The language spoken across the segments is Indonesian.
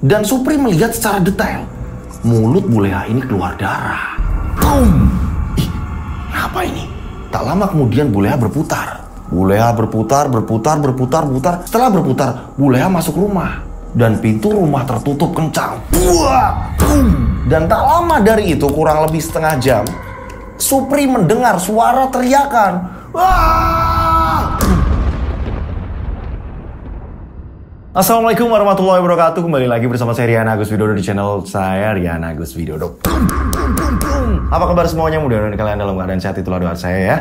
Dan Supri melihat secara detail. Mulut Buleha ini keluar darah. Boom! Ih, apa ini? Tak lama kemudian Buleha berputar. Buleha berputar. Setelah berputar, Buleha masuk rumah. Dan pintu rumah tertutup kencang. Buah! Boom! Dan tak lama dari itu, kurang lebih setengah jam, Supri mendengar suara teriakan. Wah! Assalamualaikum warahmatullahi wabarakatuh. Kembali lagi bersama saya Rian Agus Widodo di channel saya Rian Agus Widodo. Apa kabar semuanya? Mudah-mudahan kalian dalam keadaan sehat, itulah doa saya ya.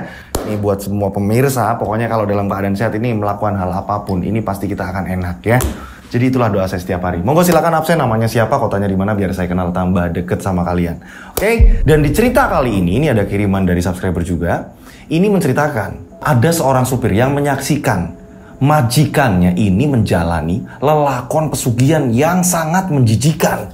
Ini buat semua pemirsa, pokoknya kalau dalam keadaan sehat ini melakukan hal apapun, ini pasti kita akan enak ya. Jadi itulah doa saya setiap hari. Monggo silakan absen, namanya siapa, kotanya di mana, biar saya kenal tambah deket sama kalian. Oke? Dan di cerita kali ini ada kiriman dari subscriber juga. Ini menceritakan ada seorang supir yang menyaksikan majikannya ini menjalani lelakon pesugihan yang sangat menjijikan.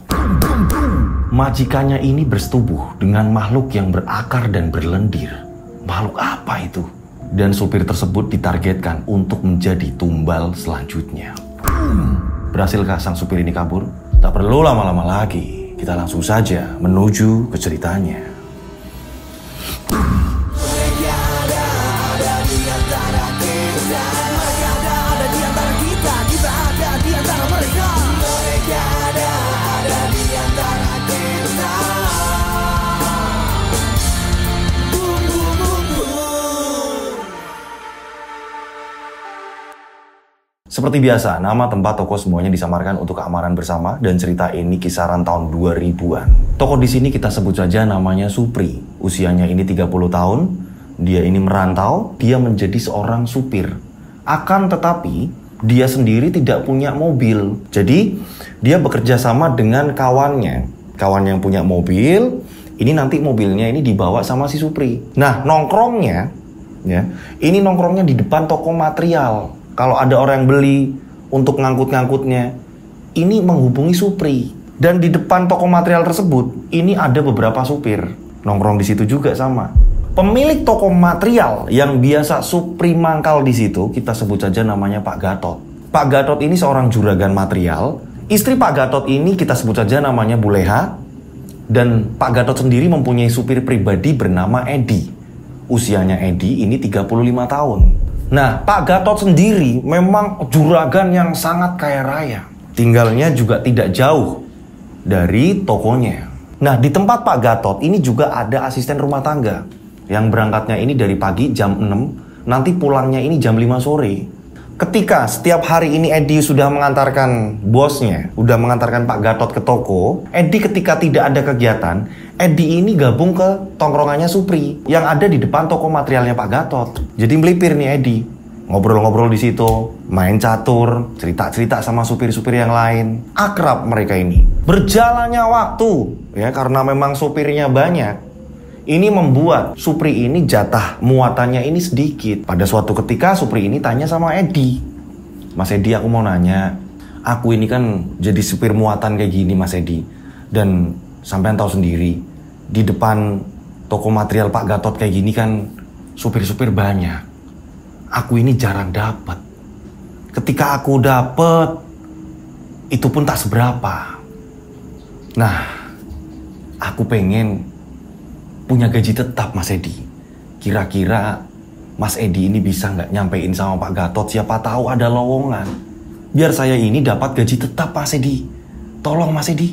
Majikannya ini bersetubuh dengan makhluk yang berakar dan berlendir. Makhluk apa itu? Dan supir tersebut ditargetkan untuk menjadi tumbal selanjutnya. Berhasilkah sang supir ini kabur? Tak perlu lama-lama lagi. Kita langsung saja menuju ke ceritanya. Seperti biasa, nama, tempat, toko semuanya disamarkan untuk keamanan bersama, dan cerita ini kisaran tahun 2000-an. Toko di sini kita sebut saja namanya Supri. Usianya ini 30 tahun, dia ini merantau, dia menjadi seorang supir. Akan tetapi, dia sendiri tidak punya mobil. Jadi, dia bekerja sama dengan kawannya. Kawan yang punya mobil, ini nanti mobilnya ini dibawa sama si Supri. Nah, nongkrongnya, ya, ini nongkrongnya di depan toko material. Kalau ada orang yang beli untuk ngangkut-ngangkutnya, ini menghubungi Supri. Dan di depan toko material tersebut, ini ada beberapa supir. Nongkrong di situ juga sama. Pemilik toko material yang biasa Supri mangkal di situ, kita sebut saja namanya Pak Gatot. Pak Gatot ini seorang juragan material. Istri Pak Gatot ini kita sebut saja namanya Buleha. Dan Pak Gatot sendiri mempunyai supir pribadi bernama Edi. Usianya Edi ini 35 tahun. Nah, Pak Gatot sendiri memang juragan yang sangat kaya raya. Tinggalnya juga tidak jauh dari tokonya. Nah, di tempat Pak Gatot ini juga ada asisten rumah tangga. Yang berangkatnya ini dari pagi jam 6, nanti pulangnya ini jam 5 sore. Ketika setiap hari ini Edi sudah mengantarkan bosnya, sudah mengantarkan Pak Gatot ke toko, Edi ketika tidak ada kegiatan, Edi ini gabung ke tongkrongannya Supri yang ada di depan toko materialnya Pak Gatot. Jadi melipir nih Edi, ngobrol-ngobrol di situ, main catur, cerita-cerita sama supir-supir yang lain. Akrab mereka ini. Berjalannya waktu, ya karena memang supirnya banyak. Ini membuat Supri ini jatah muatannya ini sedikit. Pada suatu ketika Supri ini tanya sama Edi, Mas Edi, aku mau nanya, aku ini kan jadi supir muatan kayak gini Mas Edi, dan sampean tahu sendiri, di depan toko material Pak Gatot kayak gini kan supir-supir banyak. Aku ini jarang dapat. Ketika aku dapat, itu pun tak seberapa. Nah, aku pengen punya gaji tetap Mas Edi. Kira-kira Mas Edi ini bisa nggak nyampein sama Pak Gatot, siapa tahu ada lowongan. Biar saya ini dapat gaji tetap Mas Edi. Tolong Mas Edi,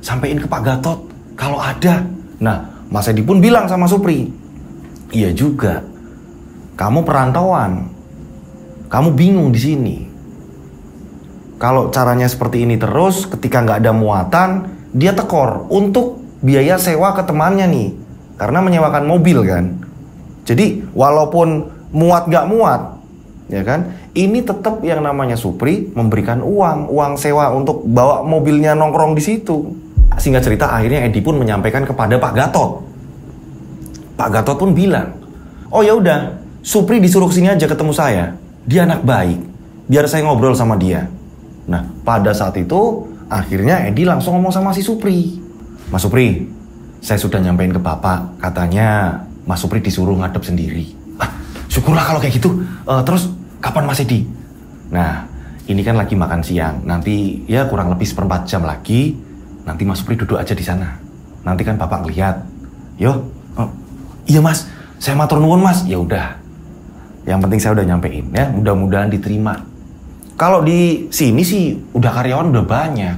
sampein ke Pak Gatot kalau ada. Nah, Mas Edi pun bilang sama Supri, iya juga, kamu perantauan, kamu bingung di sini. Kalau caranya seperti ini terus, ketika nggak ada muatan, dia tekor untuk biaya sewa ke temannya nih. Karena menyewakan mobil kan. Jadi walaupun muat gak muat, ya kan, ini tetap yang namanya Supri memberikan uang sewa untuk bawa mobilnya nongkrong di situ. Singkat cerita, akhirnya Edi pun menyampaikan kepada Pak Gatot. Pak Gatot pun bilang, oh ya udah, Supri disuruh sini aja ketemu saya. Dia anak baik, biar saya ngobrol sama dia. Nah, pada saat itu akhirnya Edi langsung ngomong sama si Supri. Mas Supri, saya sudah nyampein ke Bapak, katanya Mas Supri disuruh ngadep sendiri. Ah, syukurlah kalau kayak gitu. Terus kapan Mas Edi? Nah, ini kan lagi makan siang. Nanti ya kurang lebih 1/4 jam lagi. Nanti Mas Supri duduk aja di sana. Nanti kan Bapak ngeliat. Yo, iya Mas, saya matur nuwun Mas. Ya udah. Yang penting saya udah nyampein ya. Mudah-mudahan diterima. Kalau di sini sih udah karyawan udah banyak.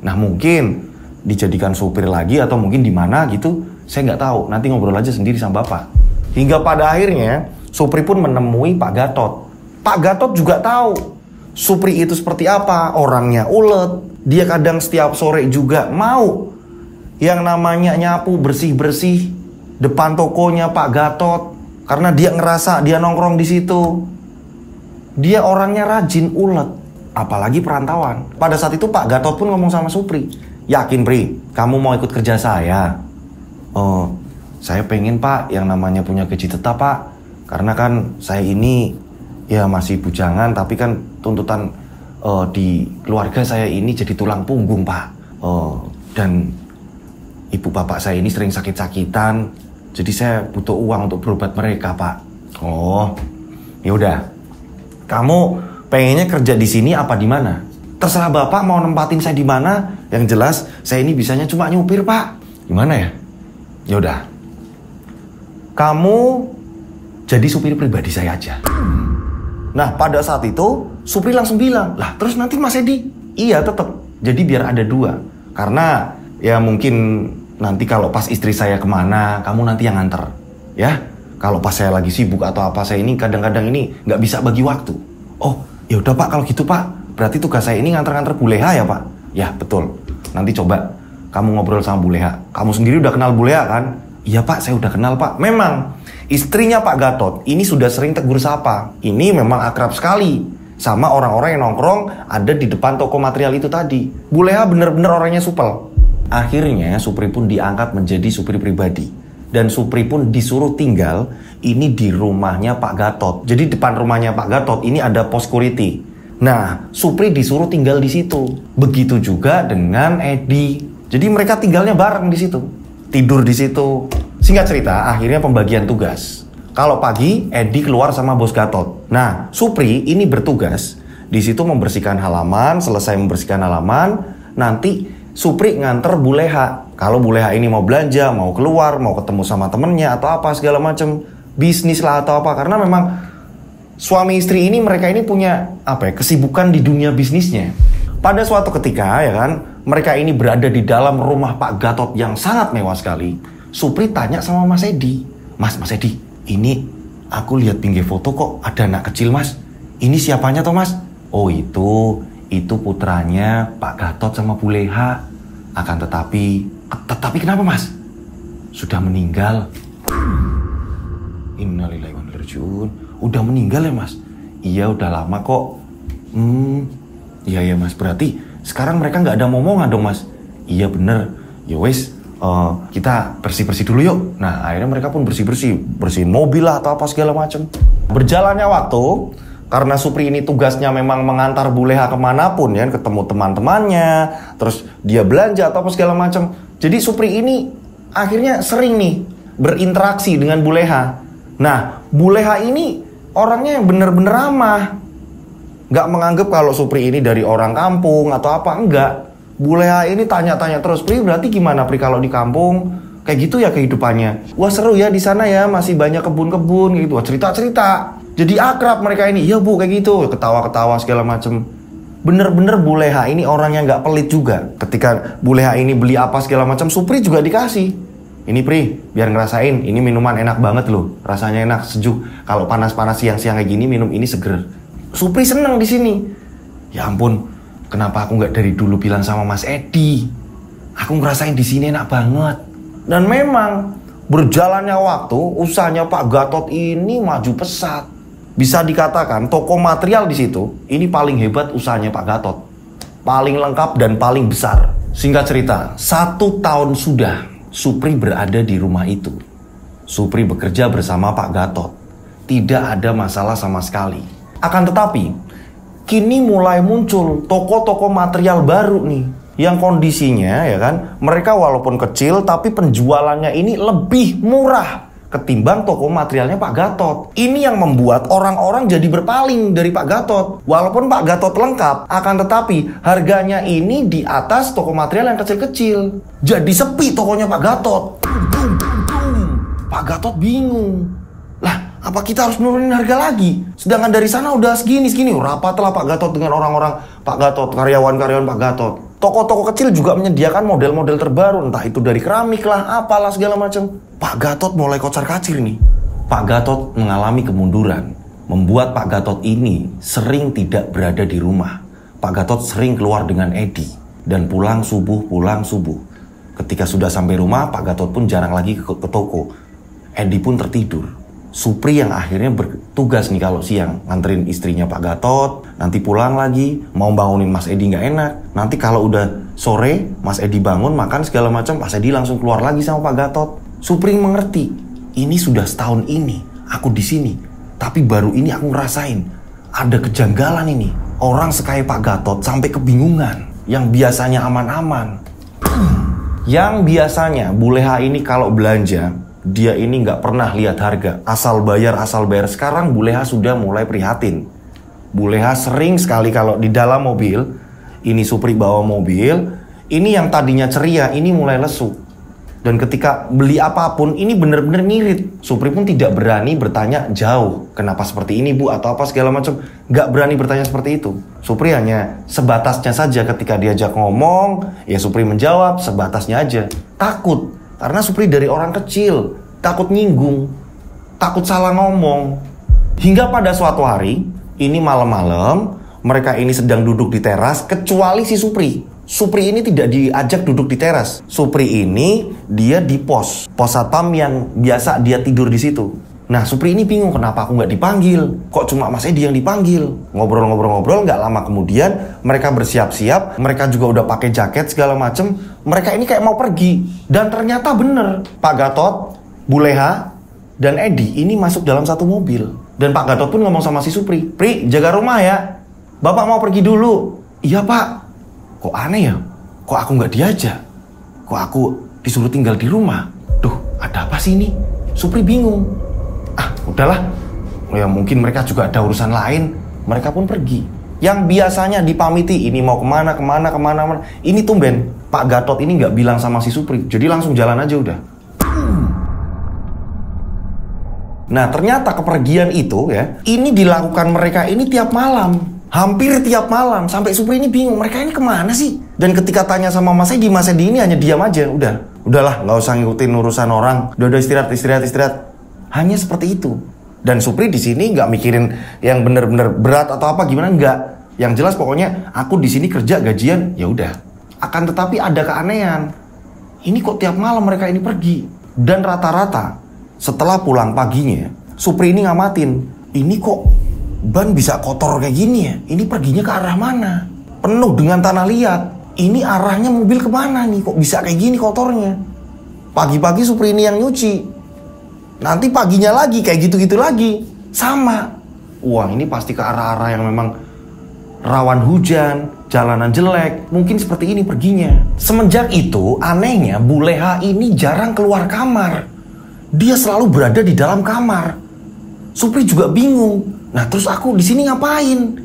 Nah mungkin dijadikan supir lagi atau mungkin di mana gitu. Saya nggak tahu. Nanti ngobrol aja sendiri sama Bapak. Hingga pada akhirnya Supri pun menemui Pak Gatot. Pak Gatot juga tahu Supri itu seperti apa. Orangnya ulet. Dia kadang setiap sore juga mau yang namanya nyapu bersih-bersih depan tokonya Pak Gatot. Karena dia ngerasa dia nongkrong di situ. Dia orangnya rajin, ulet. Apalagi perantauan. Pada saat itu Pak Gatot pun ngomong sama Supri. Yakin Pri, kamu mau ikut kerja saya? Oh, saya pengen Pak yang namanya punya gaji tetap Pak. Karena kan saya ini ya masih bujangan. Tapi kan tuntutan di keluarga saya ini jadi tulang punggung Pak. Dan ibu bapak saya ini sering sakit-sakitan. Jadi saya butuh uang untuk berobat mereka Pak. Oh, ya udah. Kamu pengennya kerja di sini apa di mana? Terserah Bapak mau nempatin saya di mana. Yang jelas saya ini bisanya cuma nyupir Pak. Gimana ya? Ya udah. Kamu jadi supir pribadi saya aja. Nah pada saat itu Supri langsung bilang, lah terus nanti Mas Edi? Iya tetap. Jadi biar ada 2. Karena ya mungkin nanti kalau pas istri saya kemana, kamu nanti yang nganter. Ya. Kalau pas saya lagi sibuk atau apa, saya ini kadang-kadang ini nggak bisa bagi waktu. Oh, ya udah Pak, kalau gitu Pak. Berarti tugas saya ini nganter-nganter Bu Leha ya Pak? Ya, betul. Nanti coba kamu ngobrol sama Bu Leha. Kamu sendiri udah kenal Bu Leha kan? Iya Pak, saya udah kenal Pak. Memang, istrinya Pak Gatot ini sudah sering tegur sapa. Ini memang akrab sekali sama orang-orang yang nongkrong ada di depan toko material itu tadi. Bu Leha bener-bener orangnya supel. Akhirnya Supri pun diangkat menjadi supir pribadi. Dan Supri pun disuruh tinggal ini di rumahnya Pak Gatot. Jadi depan rumahnya Pak Gatot ini ada pos security. Nah, Supri disuruh tinggal di situ. Begitu juga dengan Edi. Jadi mereka tinggalnya bareng di situ. Tidur di situ. Singkat cerita, akhirnya pembagian tugas. Kalau pagi, Edi keluar sama bos Gatot. Nah, Supri ini bertugas di situ membersihkan halaman. Selesai membersihkan halaman, nanti Supri nganter Bu Leha. Kalau Bu Leha ini mau belanja, mau keluar, mau ketemu sama temennya atau apa segala macam, bisnis lah atau apa. Karena memang suami istri ini mereka ini punya apa ya, kesibukan di dunia bisnisnya. Pada suatu ketika ya kan, mereka ini berada di dalam rumah Pak Gatot yang sangat mewah sekali. Supri tanya sama Mas Edi, Mas Edi, ini aku lihat pinggir foto kok ada anak kecil Mas. Ini siapanya toh Mas? Oh itu putranya Pak Gatot sama Bu Leha. Akan tetapi kenapa Mas? Sudah meninggal. Innalillahi wa inna ilaihi raji'un. Udah meninggal ya Mas? Iya udah lama kok. Iya Mas, berarti sekarang mereka nggak ada momongan dong Mas? Iya bener. Ya wes, kita bersih-bersih dulu yuk. Nah akhirnya mereka pun bersihin mobil lah atau apa segala macam. Berjalannya waktu, karena Supri ini tugasnya memang mengantar Bu Leha kemanapun ya, ketemu teman-temannya, terus dia belanja atau apa segala macam. Jadi Supri ini akhirnya sering nih berinteraksi dengan Bu Leha. Nah, Bu Leha ini orangnya yang bener-bener ramah. Nggak menganggap kalau Supri ini dari orang kampung atau apa, enggak. Bu Leha ini tanya-tanya terus, Pri berarti gimana Pri kalau di kampung? Kayak gitu ya kehidupannya. Wah seru ya di sana ya, masih banyak kebun-kebun gitu. Wah cerita-cerita. Jadi akrab mereka ini. Iya Bu kayak gitu. Ketawa-ketawa segala macem. Bener-bener Bu Leha ini orang yang gak pelit juga. Ketika Bu Leha ini beli apa segala macam, Supri juga dikasih. Ini Pri, biar ngerasain. Ini minuman enak banget loh. Rasanya enak, sejuk. Kalau panas-panas siang-siang kayak gini, minum ini seger. Supri seneng di sini. Ya ampun, kenapa aku gak dari dulu bilang sama Mas Edi? Aku ngerasain di sini enak banget. Dan memang berjalannya waktu, usahanya Pak Gatot ini maju pesat. Bisa dikatakan toko material di situ ini paling hebat usahanya Pak Gatot, paling lengkap dan paling besar. Singkat cerita, 1 tahun sudah Supri berada di rumah itu. Supri bekerja bersama Pak Gatot. Tidak ada masalah sama sekali. Akan tetapi, kini mulai muncul toko-toko material baru nih, yang kondisinya ya kan, mereka walaupun kecil tapi penjualannya ini lebih murah ketimbang toko materialnya Pak Gatot. Ini yang membuat orang-orang jadi berpaling dari Pak Gatot. Walaupun Pak Gatot lengkap, akan tetapi harganya ini di atas toko material yang kecil-kecil. Jadi sepi tokonya Pak Gatot. Pak Gatot bingung. Lah, apa kita harus nurunin harga lagi? Sedangkan dari sana udah segini-segini. Rapatlah Pak Gatot dengan orang-orang Pak Gatot, karyawan-karyawan Pak Gatot. Toko-toko kecil juga menyediakan model-model terbaru, entah itu dari keramik lah, apalah segala macam. Pak Gatot mulai kocar-kacir nih. Pak Gatot mengalami kemunduran, membuat Pak Gatot ini sering tidak berada di rumah. Pak Gatot sering keluar dengan Edi dan pulang subuh. Ketika sudah sampai rumah, Pak Gatot pun jarang lagi ke toko. Edi pun tertidur. Supri yang akhirnya bertugas nih kalau siang nganterin istrinya Pak Gatot, nanti pulang lagi, mau bangunin Mas Edi nggak enak. Nanti kalau udah sore, Mas Edi bangun, makan segala macam, Mas Edi langsung keluar lagi sama Pak Gatot. Supri mengerti, ini sudah setahun ini aku di sini, tapi baru ini aku ngerasain ada kejanggalan ini. Orang sekaya Pak Gatot sampai kebingungan. Yang biasanya aman-aman, yang biasanya Buleha ini kalau belanja, dia ini nggak pernah lihat harga, asal bayar. Sekarang Buleha sudah mulai prihatin. Buleha sering sekali kalau di dalam mobil, ini Supri bawa mobil, ini yang tadinya ceria, ini mulai lesu. Dan ketika beli apapun, ini bener-bener ngirit. Supri pun tidak berani bertanya jauh, kenapa seperti ini Bu, atau apa segala macam. Nggak berani bertanya seperti itu. Supri hanya sebatasnya saja ketika diajak ngomong, ya Supri menjawab sebatasnya aja. Takut. Karena Supri dari orang kecil, takut nyinggung, takut salah ngomong. Hingga pada suatu hari, ini malam-malam, mereka ini sedang duduk di teras, kecuali si Supri. Supri ini tidak diajak duduk di teras. Supri ini, dia di pos satpam yang biasa dia tidur di situ. Nah, Supri ini bingung kenapa aku nggak dipanggil. Kok cuma Mas Edi yang dipanggil? Ngobrol-ngobrol, nggak lama kemudian mereka bersiap-siap. Mereka juga udah pakai jaket segala macem. Mereka ini kayak mau pergi. Dan ternyata bener, Pak Gatot, Buleha, dan Edi ini masuk dalam satu mobil. Dan Pak Gatot pun ngomong sama si Supri, Pri, jaga rumah ya. Bapak mau pergi dulu. Iya Pak. Kok aneh ya? Kok aku nggak diajak? Kok aku disuruh tinggal di rumah? Duh, ada apa sih ini? Supri bingung. Udahlah, ya mungkin mereka juga ada urusan lain. Mereka pun pergi. Yang biasanya dipamiti, ini mau kemana. Ini tumben, Pak Gatot ini nggak bilang sama si Supri. Jadi langsung jalan aja udah. Nah, ternyata kepergian itu ya, ini dilakukan mereka ini tiap malam. Hampir tiap malam. Sampai Supri ini bingung, mereka ini kemana sih? Dan ketika tanya sama Mas Edi ini hanya diam aja. Udahlah, nggak usah ngikutin urusan orang. Udah istirahat. Hanya seperti itu. Dan Supri di sini nggak mikirin yang bener-bener berat atau apa gimana, nggak. Yang jelas pokoknya aku di sini kerja gajian, ya udah. Akan tetapi ada keanehan. Ini kok tiap malam mereka ini pergi. Dan rata-rata setelah pulang paginya, Supri ini ngamatin. Ini kok ban bisa kotor kayak gini ya? Ini perginya ke arah mana? Penuh dengan tanah liat. Ini arahnya mobil kemana nih? Kok bisa kayak gini kotornya? Pagi-pagi Supri ini yang nyuci. Nanti paginya lagi kayak gitu-gitu lagi. Sama. Wah, ini pasti ke arah-arah yang memang rawan hujan, jalanan jelek. Mungkin seperti ini perginya. Semenjak itu, anehnya Buleha ini jarang keluar kamar. Dia selalu berada di dalam kamar. Supri juga bingung. Nah, terus aku di sini ngapain?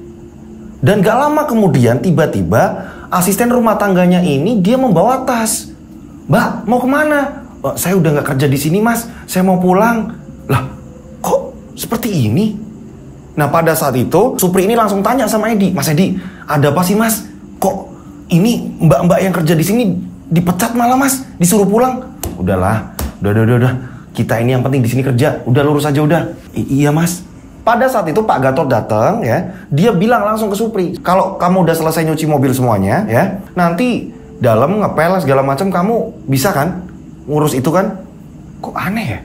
Dan gak lama kemudian tiba-tiba asisten rumah tangganya ini dia membawa tas. Mbak, mau kemana? Saya udah nggak kerja di sini Mas, saya mau pulang. Lah, kok seperti ini? Nah, pada saat itu Supri ini langsung tanya sama Edi, Mas Edi, ada apa sih Mas? Kok ini mbak-mbak yang kerja di sini dipecat malah Mas, disuruh pulang? Udahlah, udah. Kita ini yang penting di sini kerja. Udah lurus aja udah. Iya Mas. Pada saat itu Pak Gatot datang ya, dia bilang langsung ke Supri, kalau kamu udah selesai nyuci mobil semuanya ya, nanti dalam ngepel segala macam kamu bisa kan? Ngurus itu kan. Kok aneh ya?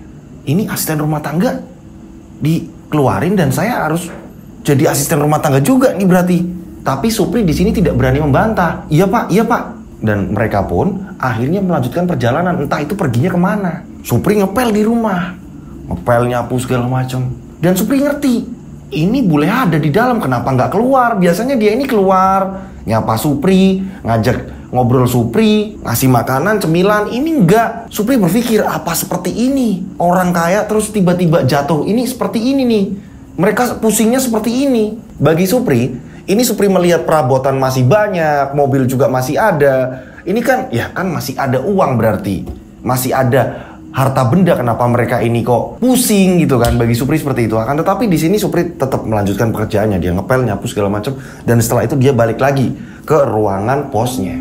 Ini asisten rumah tangga dikeluarin dan saya harus jadi asisten rumah tangga juga nih berarti. Tapi Supri di sini tidak berani membantah. Iya Pak. Dan mereka pun akhirnya melanjutkan perjalanan. Entah itu perginya kemana. Supri ngepel di rumah, ngepel nyapu segala macam. Dan Supri ngerti, ini Buleha ada di dalam, kenapa nggak keluar? Biasanya dia ini keluar, nyapa Supri, ngajak ngobrol Supri, ngasih makanan, cemilan. Ini enggak. Supri berpikir, apa seperti ini? Orang kaya terus tiba-tiba jatuh. Ini seperti ini nih. Mereka pusingnya seperti ini. Bagi Supri, ini Supri melihat perabotan masih banyak, mobil juga masih ada. Ini kan, ya kan masih ada uang berarti. Masih ada harta benda, kenapa mereka ini kok pusing gitu kan? Bagi Supri seperti itu. Akan tetapi di sini Supri tetap melanjutkan pekerjaannya. Dia ngepel, nyapu segala macam. Dan setelah itu dia balik lagi ke ruangan posnya.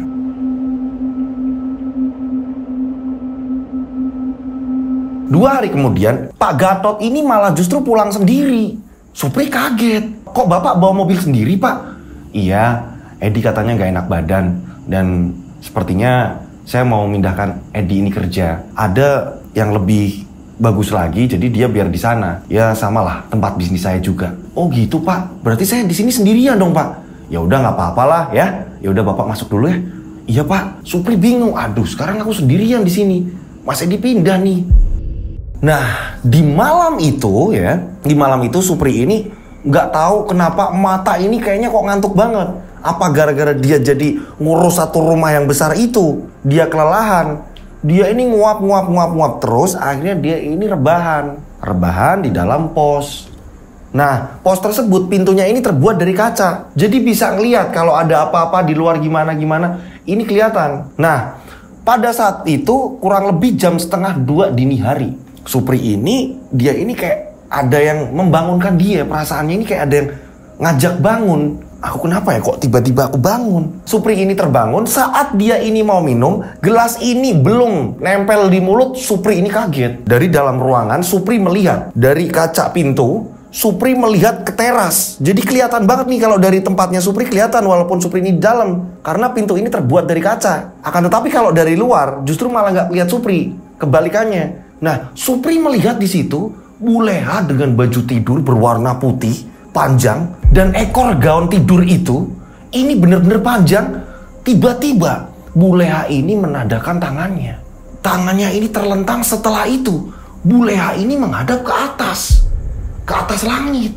Dua hari kemudian, Pak Gatot ini malah justru pulang sendiri. Supri kaget. Kok Bapak bawa mobil sendiri, Pak? Iya, Edi katanya gak enak badan. Dan sepertinya saya mau memindahkan Edi ini kerja. Ada yang lebih bagus lagi, jadi dia biar di sana. Ya samalah, tempat bisnis saya juga. Oh gitu, Pak. Berarti saya di sini sendirian dong, Pak. Ya udah nggak apa-apalah ya. Ya udah Bapak masuk dulu ya. Iya, Pak. Supri bingung. Aduh, sekarang aku sendirian di sini. Mas Edi pindah nih. Nah, di malam itu ya, di malam itu Supri ini nggak tahu kenapa mata ini kayaknya kok ngantuk banget. Apa gara-gara dia jadi ngurus satu rumah yang besar itu, dia kelelahan. Dia ini nguap terus, akhirnya dia ini rebahan di dalam pos. Nah, pos tersebut pintunya ini terbuat dari kaca, jadi bisa ngelihat kalau ada apa-apa di luar gimana. Ini kelihatan. Nah, pada saat itu kurang lebih jam 1:30 dini hari. Supri ini, dia ini kayak ada yang membangunkan dia. Perasaannya ini kayak ada yang ngajak bangun. Aku kenapa ya kok tiba-tiba aku bangun? Supri ini terbangun saat dia ini mau minum. Gelas ini belum nempel di mulut. Supri ini kaget. Dari dalam ruangan Supri melihat dari kaca pintu. Supri melihat ke teras. Jadi kelihatan banget nih kalau dari tempatnya Supri kelihatan walaupun Supri ini di dalam. Karena pintu ini terbuat dari kaca. Akan tetapi kalau dari luar justru malah nggak lihat Supri. Kebalikannya. Nah, Supri melihat di situ Bu Leha dengan baju tidur berwarna putih, panjang, dan ekor gaun tidur itu, ini benar-benar panjang. Tiba-tiba Bu Leha ini menadakan tangannya. Tangannya ini terlentang. Setelah itu, Bu Leha ini menghadap ke atas langit.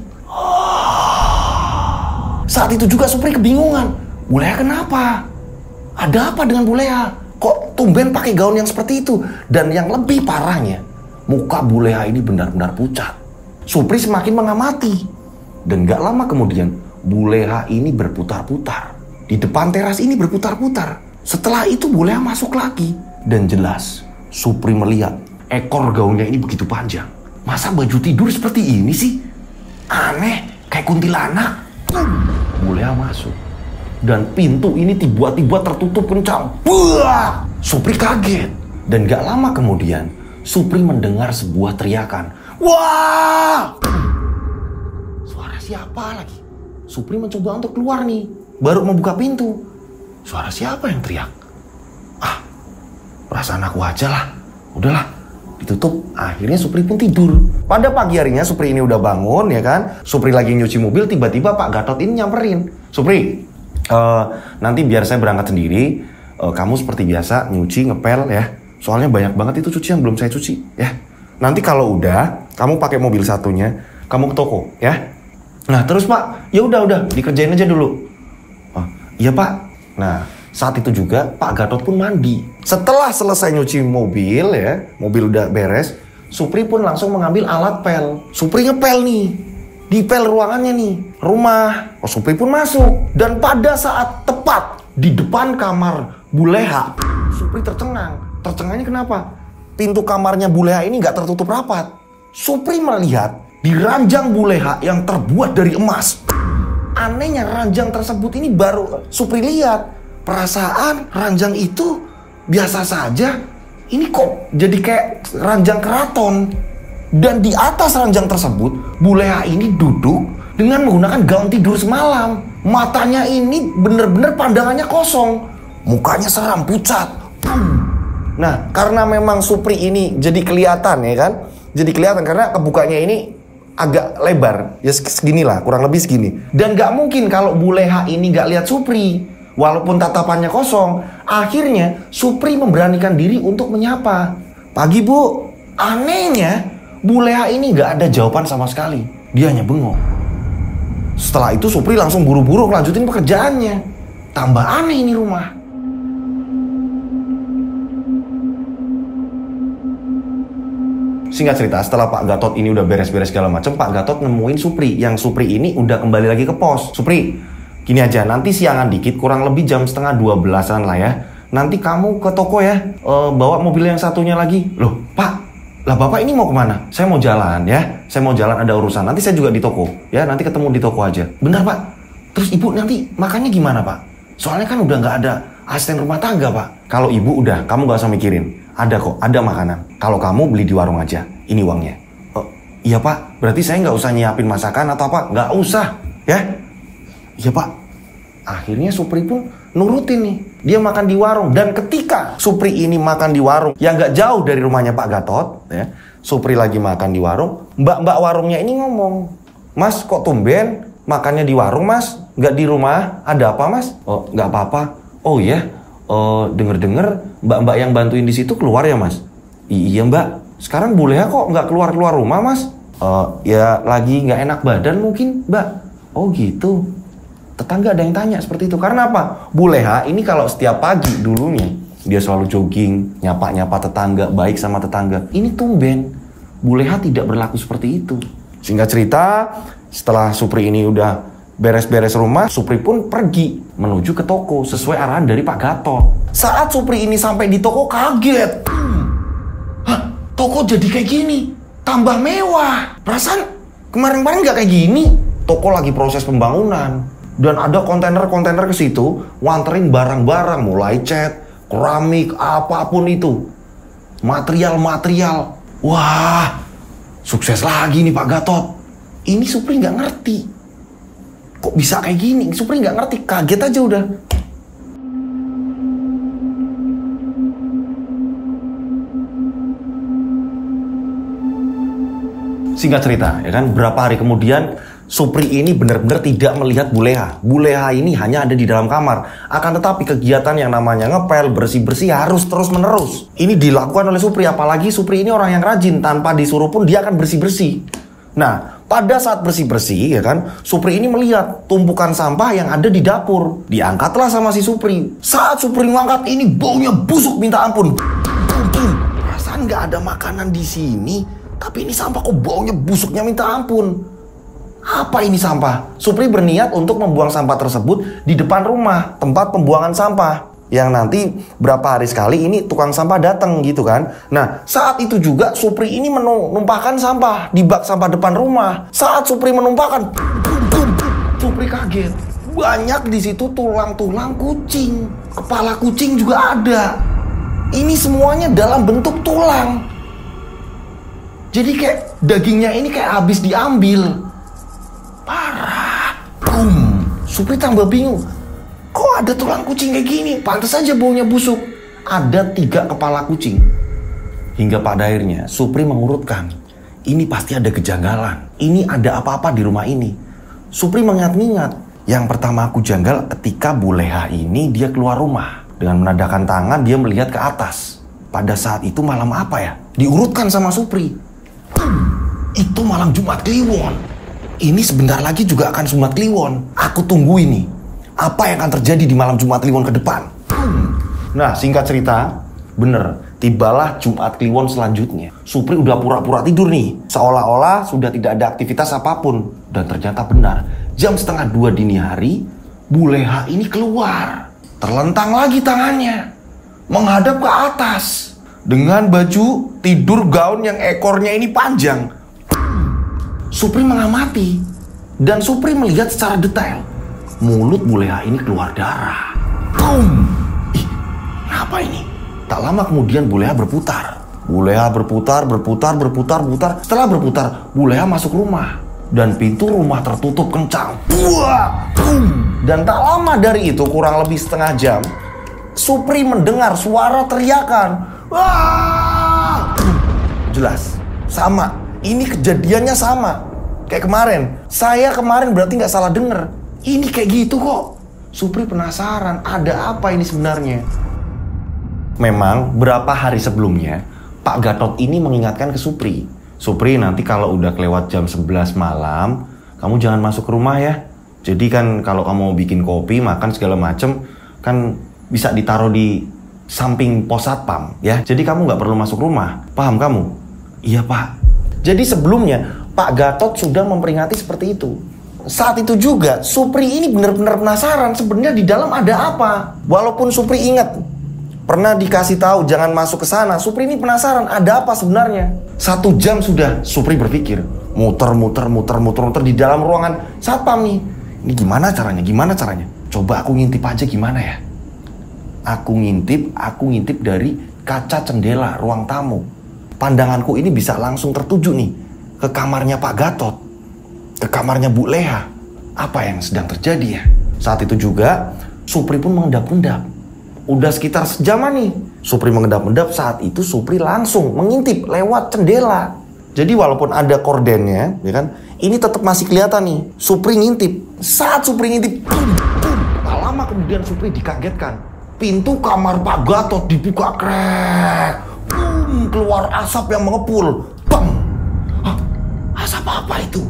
Saat itu juga Supri kebingungan. Bu Leha kenapa? Ada apa dengan Bu Leha? Kok tumben pakai gaun yang seperti itu? Dan yang lebih parahnya, muka Bu Leha ini benar-benar pucat. Supri semakin mengamati. Dan gak lama kemudian, Bu Leha ini berputar-putar. Di depan teras ini berputar-putar. Setelah itu Bu Leha masuk lagi. Dan jelas, Supri melihat ekor gaunnya ini begitu panjang. Masa baju tidur seperti ini sih? Aneh, kayak kuntilanak. Bu Leha masuk. Dan pintu ini tiba-tiba tertutup kencang. Buah! Supri kaget. Dan gak lama kemudian, Supri mendengar sebuah teriakan. Wah! Suara siapa lagi? Supri mencoba untuk keluar nih. Baru membuka pintu. Suara siapa yang teriak? Ah, perasaan aku aja lah. Udahlah, ditutup. Akhirnya Supri pun tidur. Pada pagi harinya Supri ini udah bangun ya kan. Supri lagi nyuci mobil, tiba-tiba Pak Gatot ini nyamperin. Supri, nanti biar saya berangkat sendiri. Kamu seperti biasa nyuci, ngepel ya. Soalnya banyak banget itu cuci yang belum saya cuci ya. Nanti kalau udah, kamu pakai mobil satunya, kamu ke toko ya. Nah terus Pak, ya udah dikerjain aja dulu. Oh, iya Pak. Nah saat itu juga Pak Gatot pun mandi. Setelah selesai nyuci mobil ya, mobil udah beres, Supri pun langsung mengambil alat pel. Supri ngepel nih. Di pel ruangannya nih, rumah. Oh, Supri pun masuk. Dan pada saat tepat di depan kamar Bu Leha, Supri tercengang. Tercengangnya kenapa? Pintu kamarnya Bu Leha ini gak tertutup rapat. Supri melihat di ranjang Bu Leha yang terbuat dari emas. Anehnya ranjang tersebut ini baru Supri lihat. Perasaan ranjang itu biasa saja. Ini kok jadi kayak ranjang keraton. Dan di atas ranjang tersebut, Bu Leha ini duduk dengan menggunakan gaun tidur semalam. Matanya ini bener-bener pandangannya kosong. Mukanya seram, pucat. Nah, karena memang Supri ini jadi kelihatan ya kan. Jadi kelihatan karena kebukanya ini agak lebar. Ya seginilah, kurang lebih segini. Dan gak mungkin kalau Bu Leha ini gak lihat Supri. Walaupun tatapannya kosong. Akhirnya Supri memberanikan diri untuk menyapa. Pagi Bu. Anehnya Bu Leha ini gak ada jawaban sama sekali. Dia hanya bengong. Setelah itu Supri langsung buru-buru lanjutin pekerjaannya. Tambah aneh ini rumah. Singkat cerita, setelah Pak Gatot ini udah beres-beres segala macam, Pak Gatot nemuin Supri. Yang Supri ini udah kembali lagi ke pos. Supri, gini aja, nanti siangan dikit, kurang lebih jam setengah 12-an lah ya. Nanti kamu ke toko ya, bawa mobil yang satunya lagi. Loh, Pak, lah Bapak ini mau kemana? Saya mau jalan ya, saya mau jalan ada urusan. Nanti saya juga di toko ya, nanti ketemu di toko aja. Bentar Pak, terus Ibu nanti makannya gimana Pak? Soalnya kan udah nggak ada asisten rumah tangga Pak. Kalau Ibu udah, kamu gak usah mikirin. Ada kok, ada makanan. Kalau kamu beli di warung aja, ini uangnya. Oh, iya Pak, berarti saya nggak usah nyiapin masakan atau apa? Nggak usah, ya? Iya Pak. Akhirnya Supri pun nurutin nih. Dia makan di warung. Dan ketika Supri ini makan di warung yang nggak jauh dari rumahnya Pak Gatot, ya, Supri lagi makan di warung, mbak-mbak warungnya ini ngomong, Mas, kok tumben makannya di warung Mas? Nggak di rumah? Ada apa Mas? Oh, nggak apa-apa. Oh iya? Denger-denger mbak-mbak yang bantuin di situ keluar ya Mas? Iya Mbak, sekarang Buleha kok nggak keluar-keluar rumah Mas? Ya lagi nggak enak badan mungkin Mbak. Oh gitu. Tetangga ada yang tanya seperti itu. Karena apa? Buleha ini kalau setiap pagi dulunya dia selalu jogging, nyapa-nyapa tetangga, baik sama tetangga. Ini tumben Buleha tidak berlaku seperti itu. Singkat cerita, setelah Supri ini udah beres-beres rumah, Supri pun pergi menuju ke toko sesuai arahan dari Pak Gatot. Saat Supri ini sampai di toko kaget. Hah, toko jadi kayak gini? Tambah mewah. Perasaan kemarin-kemarin nggak kayak gini. Toko lagi proses pembangunan. Dan ada kontainer-kontainer ke situ, nganterin barang-barang, mulai cat, keramik, apapun itu. Material-material. Wah, sukses lagi nih Pak Gatot. Ini Supri nggak ngerti. Kok bisa kayak gini? Supri nggak ngerti, kaget aja udah. Singkat cerita, ya kan, berapa hari kemudian Supri ini benar-benar tidak melihat Buleha. Buleha ini hanya ada di dalam kamar. Akan tetapi kegiatan yang namanya ngepel, bersih-bersih harus terus-menerus. Ini dilakukan oleh Supri, apalagi Supri ini orang yang rajin. Tanpa disuruh pun dia akan bersih-bersih. Nah, pada saat bersih-bersih, ya kan, Supri ini melihat tumpukan sampah yang ada di dapur. Diangkatlah sama si Supri. Saat Supri ngangkat, ini baunya busuk minta ampun. Perasaan nggak ada makanan di sini, tapi ini sampah kok baunya busuknya minta ampun. Apa ini sampah? Supri berniat untuk membuang sampah tersebut di depan rumah, tempat pembuangan sampah. Yang nanti berapa hari sekali ini tukang sampah datang gitu kan. Nah, saat itu juga Supri ini menumpahkan sampah di bak sampah depan rumah. Saat Supri menumpahkan, Supri kaget. Banyak di situ tulang-tulang kucing. Kepala kucing juga ada. Ini semuanya dalam bentuk tulang. Jadi kayak dagingnya ini kayak habis diambil. Parah. Supri tambah bingung. Kok ada tulang kucing kayak gini? Pantas aja baunya busuk. Ada 3 kepala kucing. Hingga pada akhirnya Supri mengurutkan. Ini pasti ada kejanggalan. Ini ada apa-apa di rumah ini. Supri mengingat-ingat. Yang pertama aku janggal ketika Buleha ini dia keluar rumah. Dengan menadahkan tangan dia melihat ke atas. Pada saat itu malam apa ya? Diurutkan sama Supri. Itu malam Jumat Kliwon. Ini sebentar lagi juga akan Jumat Kliwon. Aku tunggu ini. Apa yang akan terjadi di malam Jumat Kliwon ke depan? Nah, singkat cerita, bener, tibalah Jumat Kliwon selanjutnya. Supri udah pura-pura tidur nih, seolah-olah sudah tidak ada aktivitas apapun. Dan ternyata benar, jam 1:30 dini hari, Buleha ini keluar. Terlentang lagi tangannya, menghadap ke atas. Dengan baju tidur gaun yang ekornya ini panjang. Supri mengamati, dan Supri melihat secara detail. Mulut Buleha ini keluar darah. Ih, apa ini? Tak lama kemudian Buleha berputar. Buleha berputar. Setelah berputar, Buleha masuk rumah. Dan pintu rumah tertutup kencang. Dan tak lama dari itu, kurang lebih setengah jam, Supri mendengar suara teriakan. Wah! Jelas, sama. Ini kejadiannya sama. Kayak kemarin. Saya kemarin berarti nggak salah denger. Ini kayak gitu kok. Supri penasaran, ada apa ini sebenarnya? Memang berapa hari sebelumnya Pak Gatot ini mengingatkan ke Supri. Supri, nanti kalau udah kelewat jam 11 malam, kamu jangan masuk ke rumah ya. Jadi kan kalau kamu mau bikin kopi, makan segala macem, kan bisa ditaruh di samping pos satpam ya. Jadi kamu nggak perlu masuk rumah. Paham kamu? Iya Pak. Jadi sebelumnya Pak Gatot sudah memperingati seperti itu. Saat itu juga Supri ini benar-benar penasaran sebenarnya di dalam ada apa. Walaupun Supri ingat pernah dikasih tahu jangan masuk ke sana, Supri ini penasaran ada apa sebenarnya. 1 jam sudah Supri berpikir, muter di dalam ruangan satpam nih. Ini gimana caranya? Coba aku ngintip aja gimana ya. Aku ngintip dari kaca jendela ruang tamu. Pandanganku ini bisa langsung tertuju nih ke kamarnya Pak Gatot, ke kamarnya Bu Leha. Apa yang sedang terjadi ya? Saat itu juga Supri pun mengendap-endap. Udah sekitar sejaman nih Supri mengendap-endap. Saat itu Supri langsung mengintip lewat jendela. Jadi walaupun ada kordennya, ya kan, ini tetap masih kelihatan nih Supri ngintip. Saat Supri ngintip, tak lama kemudian Supri dikagetkan. Pintu kamar Pak Gatot dibuka, krek. Keluar asap yang mengepul. Bang! Asap apa itu?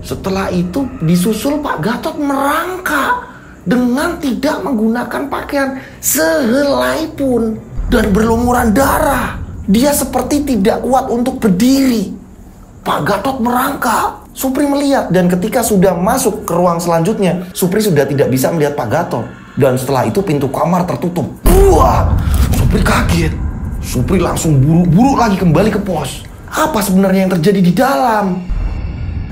Setelah itu disusul Pak Gatot merangkak dengan tidak menggunakan pakaian sehelai pun dan berlumuran darah. Dia seperti tidak kuat untuk berdiri. Pak Gatot merangkak. Supri melihat dan ketika sudah masuk ke ruang selanjutnya, Supri sudah tidak bisa melihat Pak Gatot. Dan setelah itu pintu kamar tertutup. Wah! Supri kaget. Supri langsung buru-buru lagi kembali ke pos. Apa sebenarnya yang terjadi di dalam?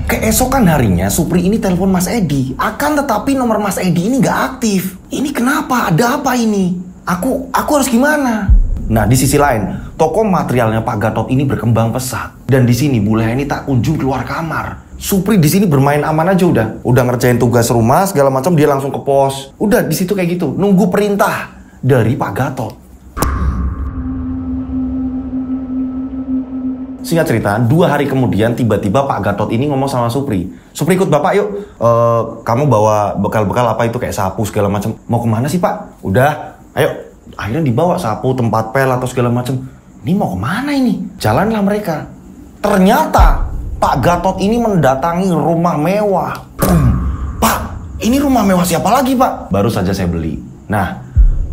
Keesokan harinya Supri ini telepon Mas Edi. Akan tetapi nomor Mas Edi ini gak aktif. Ini kenapa? Ada apa ini? Aku harus gimana? Nah di sisi lain, toko materialnya Pak Gatot ini berkembang pesat. Dan di sini Bu Leha ini tak kunjung keluar kamar. Supri di sini bermain aman aja udah ngerjain tugas rumah segala macam, dia langsung ke pos. Udah di situ kayak gitu, nunggu perintah dari Pak Gatot. Singkat cerita, 2 hari kemudian tiba-tiba Pak Gatot ini ngomong sama Supri. Supri ikut Bapak yuk. Kamu bawa bekal-bekal apa itu kayak sapu segala macam. Mau kemana sih Pak? Udah, ayo. Akhirnya dibawa sapu, tempat pel atau segala macam. Ini mau kemana ini? Jalanlah mereka. Ternyata Pak Gatot ini mendatangi rumah mewah. Pak, ini rumah mewah siapa lagi Pak? Baru saja saya beli. Nah,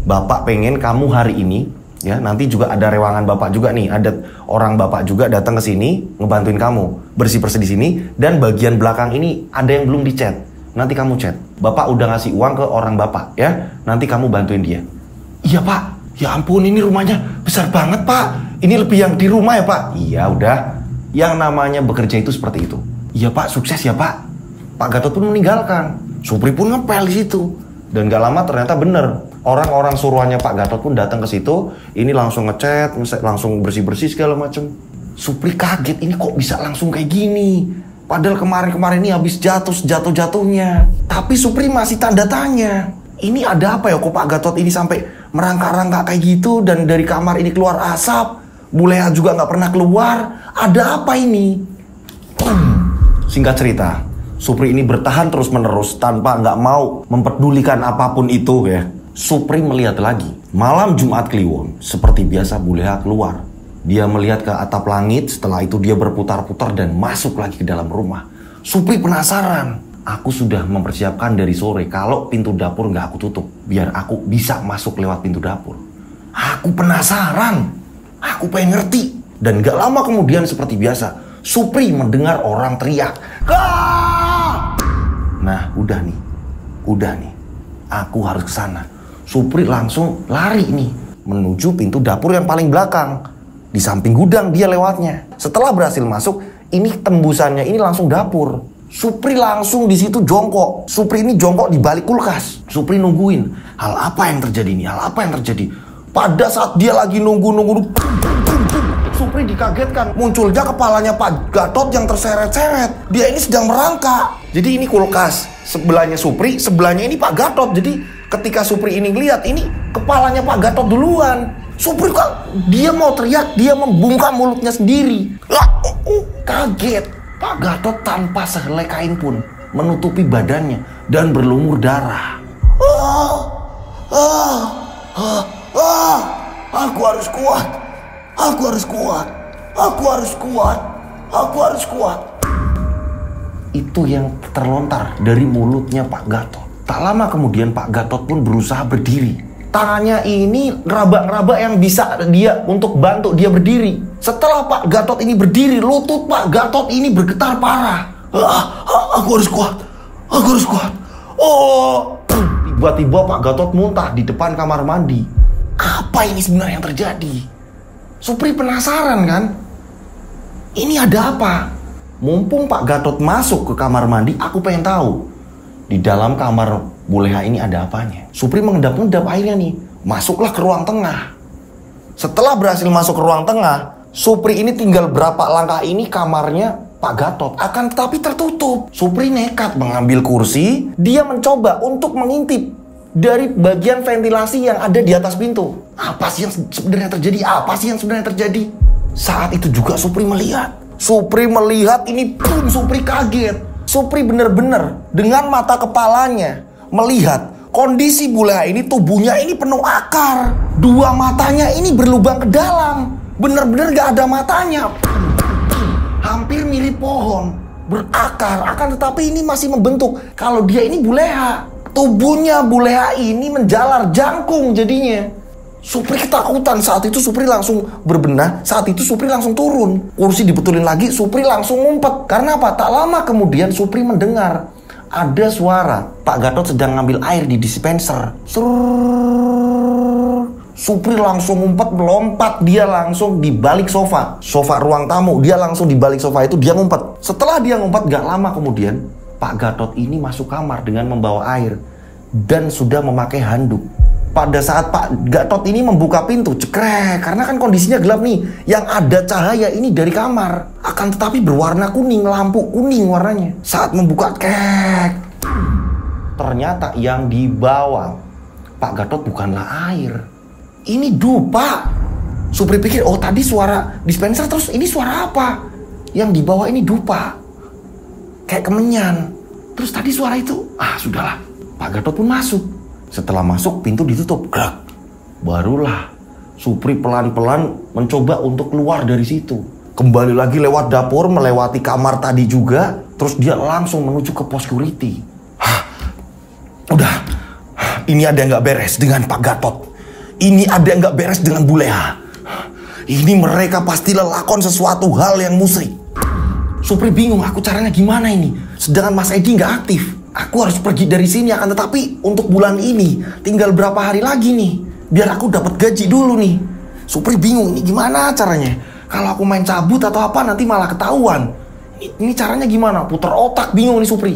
Bapak pengen kamu hari ini, ya nanti juga ada rewangan Bapak juga nih. Ada orang Bapak juga datang ke sini ngebantuin kamu bersih-bersih di sini. Dan bagian belakang ini ada yang belum dicat. Nanti kamu cat. Bapak udah ngasih uang ke orang Bapak ya. Nanti kamu bantuin dia. Iya Pak. Ya ampun, ini rumahnya besar banget Pak. Ini lebih yang di rumah ya Pak. Iya udah. Yang namanya bekerja itu seperti itu. Iya Pak, sukses ya Pak. Pak Gatot pun meninggalkan. Supri pun ngepel di situ. Dan gak lama ternyata bener. Orang-orang suruhannya Pak Gatot pun datang ke situ. Ini langsung ngecat, langsung bersih-bersih segala macam. Supri kaget, ini kok bisa langsung kayak gini. Padahal kemarin-kemarin ini habis jatuh-jatuhnya. Tapi Supri masih tanda tanya. Ini ada apa ya kok Pak Gatot ini sampai merangkak-rangkak kayak gitu. Dan dari kamar ini keluar asap. Bu Leha juga gak pernah keluar. Ada apa ini? Singkat cerita, Supri ini bertahan terus-menerus tanpa gak mau mempedulikan apapun itu ya. Supri melihat lagi. Malam Jumat Kliwon, seperti biasa Bu Leha keluar. Dia melihat ke atap langit, setelah itu dia berputar-putar dan masuk lagi ke dalam rumah. Supri penasaran. Aku sudah mempersiapkan dari sore kalau pintu dapur gak aku tutup. Biar aku bisa masuk lewat pintu dapur. Aku penasaran. Aku pengen ngerti. Dan gak lama kemudian seperti biasa, Supri mendengar orang teriak. Gah! Nah, udah nih. Aku harus ke sana. Supri langsung lari nih menuju pintu dapur yang paling belakang. Di samping gudang dia lewatnya. Setelah berhasil masuk, ini tembusannya ini langsung dapur. Supri langsung di situ jongkok. Supri ini jongkok di balik kulkas. Supri nungguin. Hal apa yang terjadi nih? Pada saat dia lagi nunggu, Supri dikagetkan. Munculnya kepalanya Pak Gatot yang terseret-seret. Dia ini sedang merangkak. Jadi ini kulkas. Sebelahnya Supri, sebelahnya ini Pak Gatot. Jadi ketika Supri ini ngeliat, ini kepalanya Pak Gatot duluan. Supri kan, dia mau teriak, dia membungkam mulutnya sendiri. Kaget. Pak Gatot tanpa sehelai kain pun menutupi badannya dan berlumur darah. Aku harus kuat. Itu yang terlontar dari mulutnya Pak Gatot. Tak lama kemudian Pak Gatot pun berusaha berdiri. Tangannya ini ngeraba-ngeraba yang bisa dia untuk bantu dia berdiri. Setelah Pak Gatot ini berdiri, lutut Pak Gatot ini bergetar parah. Aku harus kuat. Aku harus kuat. Oh, tiba-tiba Pak Gatot muntah di depan kamar mandi. Apa ini sebenarnya yang terjadi? Supri penasaran kan? Ini ada apa? Mumpung Pak Gatot masuk ke kamar mandi, aku pengen tahu di dalam kamar Buleha ini ada apanya. Supri mengendap-endap airnya nih. Masuklah ke ruang tengah. Setelah berhasil masuk ke ruang tengah, Supri ini tinggal berapa langkah ini kamarnya Pak Gatot. Akan tetapi tertutup. Supri nekat mengambil kursi. Dia mencoba untuk mengintip dari bagian ventilasi yang ada di atas pintu. Apa sih yang sebenarnya terjadi? Apa sih yang sebenarnya terjadi? Saat itu juga Supri melihat. Supri melihat ini pun Supri kaget. Supri benar-benar dengan mata kepalanya melihat kondisi Buleha ini, tubuhnya ini penuh akar. Dua matanya ini berlubang ke dalam. Benar-benar gak ada matanya. Hampir mirip pohon. Berakar. Akan tetapi ini masih membentuk. Kalau dia ini Buleha. Tubuhnya Buleha ini menjalar jangkung jadinya. Supri ketakutan. Saat itu Supri langsung berbenah. Saat itu Supri langsung turun. Kursi dibetulin lagi. Supri langsung ngumpet. Karena apa? Tak lama kemudian Supri mendengar ada suara Pak Gatot sedang ngambil air di dispenser. Supri langsung ngumpet, melompat. Dia langsung di balik sofa ruang tamu. Dia langsung di balik sofa itu dia ngumpet. Setelah dia ngumpet, gak lama kemudian Pak Gatot ini masuk kamar dengan membawa air dan sudah memakai handuk. Pada saat Pak Gatot ini membuka pintu, cekrek, karena kan kondisinya gelap nih. Yang ada cahaya ini dari kamar. Akan tetapi berwarna kuning, lampu kuning warnanya. Saat membuka, kek, ternyata yang dibawa Pak Gatot bukanlah air. Ini dupa. Supri pikir, oh tadi suara dispenser, terus ini suara apa? Yang dibawa ini dupa. Kayak kemenyan. Terus tadi suara itu, sudahlah. Pak Gatot pun masuk. Setelah masuk, pintu ditutup. Grak. Barulah Supri pelan-pelan mencoba untuk keluar dari situ. Kembali lagi lewat dapur, melewati kamar tadi juga. Terus dia langsung menuju ke pos security. Udah, ini ada yang gak beres dengan Pak Gatot. Ini ada yang gak beres dengan Buleha. Ini mereka pasti lakon sesuatu hal yang musrik. Supri bingung, aku caranya gimana ini? Sedangkan Mas Edi gak aktif. Aku harus pergi dari sini, akan tetapi untuk bulan ini tinggal berapa hari lagi nih, biar aku dapat gaji dulu nih. Supri bingung, ini gimana caranya? Kalau aku main cabut atau apa nanti malah ketahuan. Ini caranya gimana? Puter otak, bingung nih Supri.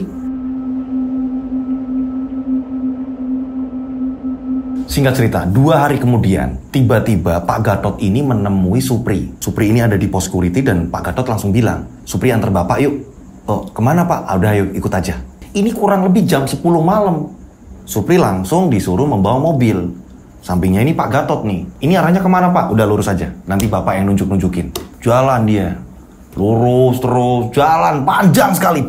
Singkat cerita, 2 hari kemudian tiba-tiba Pak Gatot ini menemui Supri. Supri ini ada di pos security dan Pak Gatot langsung bilang, Supri antar bapak yuk. Oh, kemana Pak? Udah yuk, ikut aja. Ini kurang lebih jam 10 malam. Supri langsung disuruh membawa mobil. Sampingnya ini Pak Gatot nih. Ini arahnya kemana Pak? Udah lurus aja. Nanti bapak yang nunjuk-nunjukin. Jalan dia. Lurus terus. Jalan panjang sekali.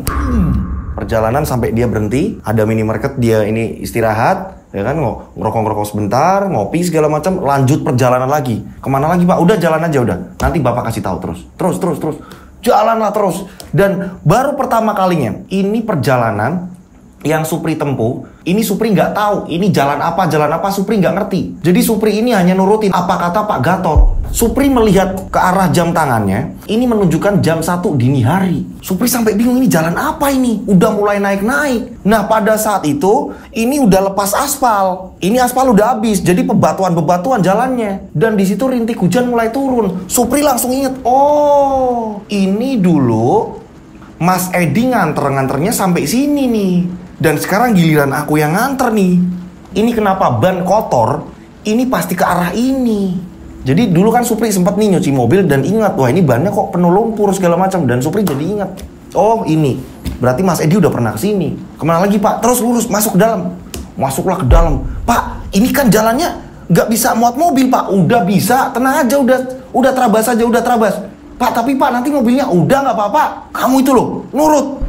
Perjalanan sampai dia berhenti. Ada minimarket, dia ini istirahat. Ya kan, ngerokok-ngerokok sebentar. Ngopi segala macam. Lanjut perjalanan lagi. Kemana lagi Pak? Udah jalan aja udah. Nanti bapak kasih tahu terus. Terus. Jalanlah terus. Dan baru pertama kalinya ini perjalanan yang Supri tempuh. Ini Supri nggak tahu ini jalan apa Supri nggak ngerti. Jadi Supri ini hanya nurutin apa kata Pak Gatot. Supri melihat ke arah jam tangannya. Ini menunjukkan jam 1 dini hari. Supri sampai bingung, ini jalan apa ini? Udah mulai naik-naik. Nah pada saat itu ini udah lepas aspal. Ini aspal udah habis. Jadi bebatuan-bebatuan jalannya. Dan di situ rintik hujan mulai turun. Supri langsung inget, oh ini dulu Mas Edi nganternya sampai sini nih. Dan sekarang giliran aku yang nganter nih. Ini kenapa ban kotor? Ini pasti ke arah ini. Jadi dulu kan Supri sempat nih nyuci mobil dan ingat, wah ini bannya kok penuh lumpur segala macam. Dan Supri jadi ingat, oh ini berarti Mas Edi udah pernah kesini. Kemana lagi Pak? Terus lurus masuk ke dalam. Masuklah ke dalam. Pak, ini kan jalannya nggak bisa muat mobil Pak. Udah bisa, tenang aja, udah terabas aja, udah terabas. Pak, tapi Pak nanti mobilnya udah nggak apa-apa. Kamu itu loh nurut.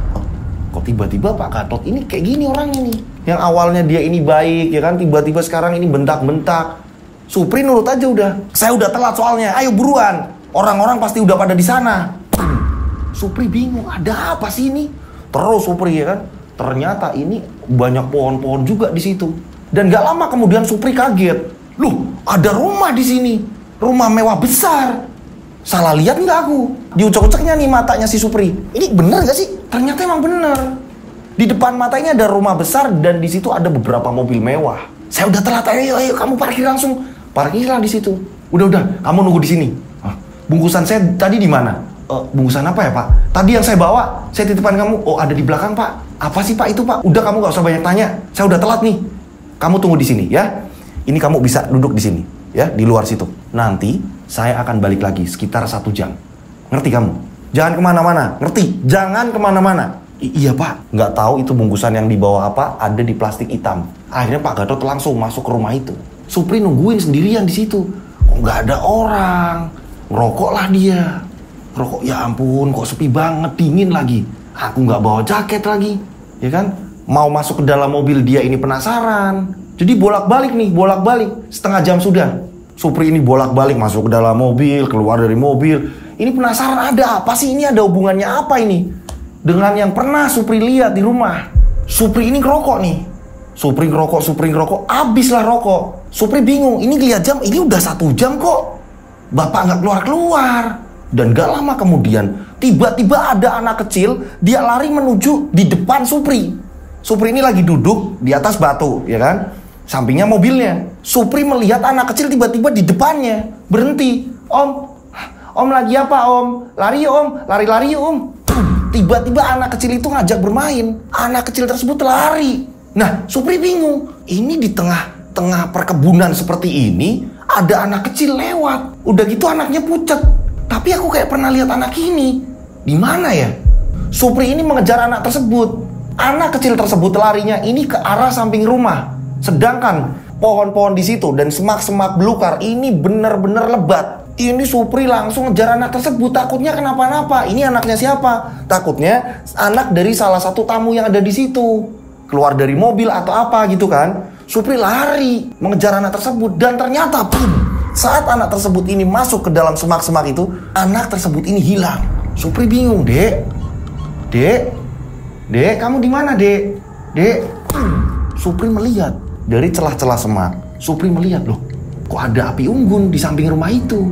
Kok tiba-tiba Pak Gatot ini kayak gini orangnya nih? Yang awalnya dia ini baik ya kan, tiba-tiba sekarang ini bentak-bentak. Supri nurut aja udah. Saya udah telat soalnya. Ayo buruan. Orang-orang pasti udah pada di sana. Supri bingung, ada apa sih ini? Terus Supri ya kan. Ternyata ini banyak pohon-pohon juga di situ. Dan gak lama kemudian Supri kaget. Loh, ada rumah di sini. Rumah mewah besar. Salah lihat nggak aku? Diucek-uceknya nih matanya si Supri. Ini bener gak sih? Ternyata emang bener. Di depan matanya ada rumah besar dan di situ ada beberapa mobil mewah. Saya udah telat, ayo kamu parkir langsung. Parkirlah di situ. Udah, kamu nunggu di sini. Bungkusan saya tadi di mana? Bungkusan apa ya, Pak? Tadi yang saya bawa, saya titipan kamu. Oh, ada di belakang, Pak. Apa sih, Pak, itu, Pak? Udah, kamu gak usah banyak tanya. Saya udah telat nih. Kamu tunggu di sini, ya. Ini kamu bisa duduk di sini, ya, di luar situ. Nanti saya akan balik lagi sekitar 1 jam. Ngerti kamu? Jangan kemana-mana. Ngerti? Jangan kemana-mana. Iya, Pak. Nggak tahu itu bungkusan yang dibawa apa, ada di plastik hitam. Akhirnya Pak Gatot langsung masuk ke rumah itu. Supri nungguin sendirian di situ. Kok nggak ada orang? Ngerokoklah dia. Rokok, ya ampun, kok sepi banget, dingin lagi. Aku nggak bawa jaket lagi, ya kan? Mau masuk ke dalam mobil dia ini penasaran. Jadi bolak-balik. Setengah jam sudah. Supri ini bolak-balik masuk ke dalam mobil, keluar dari mobil. Ini penasaran ada apa sih? Ini ada hubungannya apa ini dengan yang pernah Supri lihat di rumah? Supri ini ngerokok nih. Supri ngerokok, habislah rokok. Supri bingung, ini lihat jam, ini udah 1 jam kok. Bapak nggak keluar-keluar. Dan gak lama kemudian, tiba-tiba ada anak kecil, dia lari menuju di depan Supri. Supri ini lagi duduk di atas batu, ya kan? Sampingnya mobilnya. Supri melihat anak kecil tiba-tiba di depannya. Berhenti. Om lagi apa, Om? Lari yuk, Om. Lari-lari yuk, Om. Tiba-tiba anak kecil itu ngajak bermain. Anak kecil tersebut lari. Nah, Supri bingung. Ini di tengah perkebunan seperti ini, ada anak kecil lewat. Udah gitu anaknya pucat. Tapi aku kayak pernah lihat anak ini. Di mana ya? Supri ini mengejar anak tersebut. Anak kecil tersebut larinya ini ke arah samping rumah. Sedangkan pohon-pohon di situ dan semak-semak belukar ini benar-benar lebat. Ini Supri langsung ngejar anak tersebut. Takutnya kenapa-napa. Ini anaknya siapa? Takutnya anak dari salah satu tamu yang ada di situ. Keluar dari mobil atau apa gitu kan. Supri lari mengejar anak tersebut. Dan ternyata saat anak tersebut ini masuk ke dalam semak-semak itu, anak tersebut ini hilang. Supri bingung. Dek, kamu di mana, Dek? Supri melihat dari celah-celah semak. Supri melihat, loh, kok ada api unggun di samping rumah itu.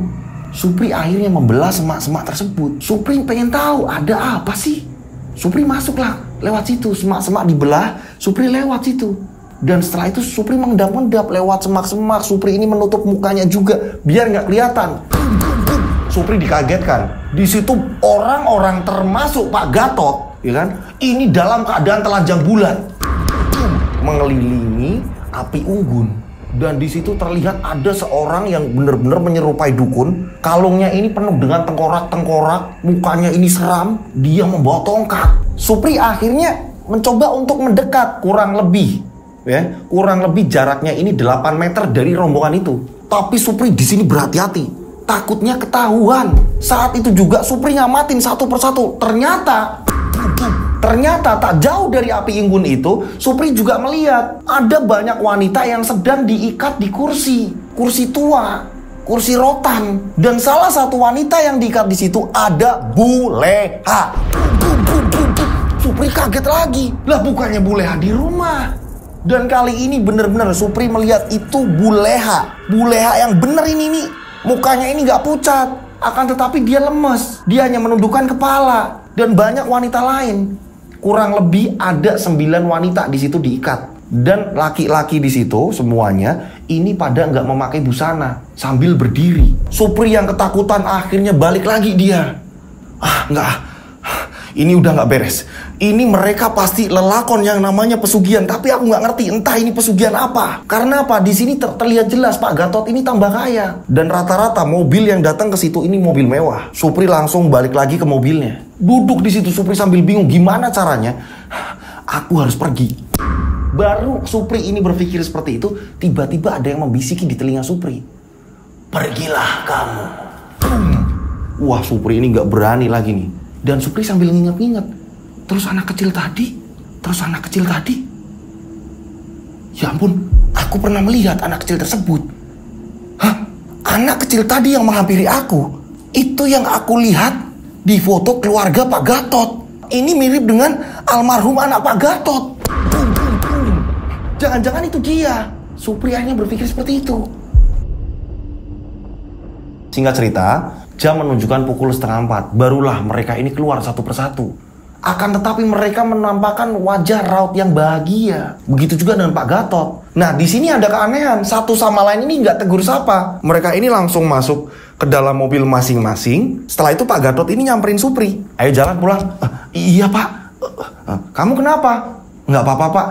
Supri akhirnya membelah semak-semak tersebut. Supri pengen tahu ada apa sih. Supri masuklah lewat situ, semak-semak dibelah. Supri lewat situ. Dan setelah itu Supri mengendap-endap lewat semak-semak. Supri ini menutup mukanya juga biar nggak kelihatan. Supri dikagetkan. Di situ orang-orang termasuk Pak Gatot, ya kan? Ini dalam keadaan telanjang bulat, mengelilingi api unggun. Dan di situ terlihat ada seorang yang benar-benar menyerupai dukun. Kalungnya ini penuh dengan tengkorak-tengkorak, mukanya ini seram. Dia membawa tongkat. Supri akhirnya mencoba untuk mendekat, kurang lebih jaraknya ini 8 meter dari rombongan itu. Tapi Supri di sini berhati-hati, takutnya ketahuan. Saat itu juga Supri ngamatin satu persatu. Ternyata tak jauh dari api unggun itu, Supri juga melihat ada banyak wanita yang sedang diikat di kursi tua, kursi rotan. Dan salah satu wanita yang diikat di situ ada Buleha. Supri kaget lagi. Lah, bukannya Buleha di rumah. Dan kali ini benar-benar Supri melihat itu Buleha yang bener ini nih. Mukanya ini gak pucat, akan tetapi dia lemes. Dia hanya menundukkan kepala. Dan banyak wanita lain. Kurang lebih ada 9 wanita di situ diikat. Dan laki-laki di situ semuanya ini pada nggak memakai busana, sambil berdiri. Supri yang ketakutan akhirnya balik lagi dia. Ini udah nggak beres. Ini mereka pasti lelakon yang namanya pesugihan, tapi aku nggak ngerti entah ini pesugihan apa. Karena apa? Di sini terlihat jelas Pak Gatot ini tambah kaya. Dan rata-rata mobil yang datang ke situ ini mobil mewah. Supri langsung balik lagi ke mobilnya. Duduk di situ Supri sambil bingung gimana caranya. Aku harus pergi. Baru Supri ini berpikir seperti itu, tiba-tiba ada yang membisiki di telinga Supri. Pergilah kamu. Wah, Supri ini nggak berani lagi nih. Dan Supri sambil nginget-nginget. Terus anak kecil tadi. Ya ampun, aku pernah melihat anak kecil tersebut. Hah? Anak kecil tadi yang menghampiri aku, itu yang aku lihat di foto keluarga Pak Gatot. Ini mirip dengan almarhum anak Pak Gatot. Jangan-jangan itu dia. Supri akhirnya berpikir seperti itu. Singkat cerita, jam menunjukkan pukul 3:30. Barulah mereka ini keluar satu persatu. Akan tetapi mereka menampakkan wajah raut yang bahagia. Begitu juga dengan Pak Gatot. Nah, di sini ada keanehan. Satu sama lain ini nggak tegur sapa. Mereka ini langsung masuk ke dalam mobil masing-masing. Setelah itu Pak Gatot ini nyamperin Supri. Ayo jalan pulang. Iya Pak. Kamu kenapa? Nggak apa-apa Pak.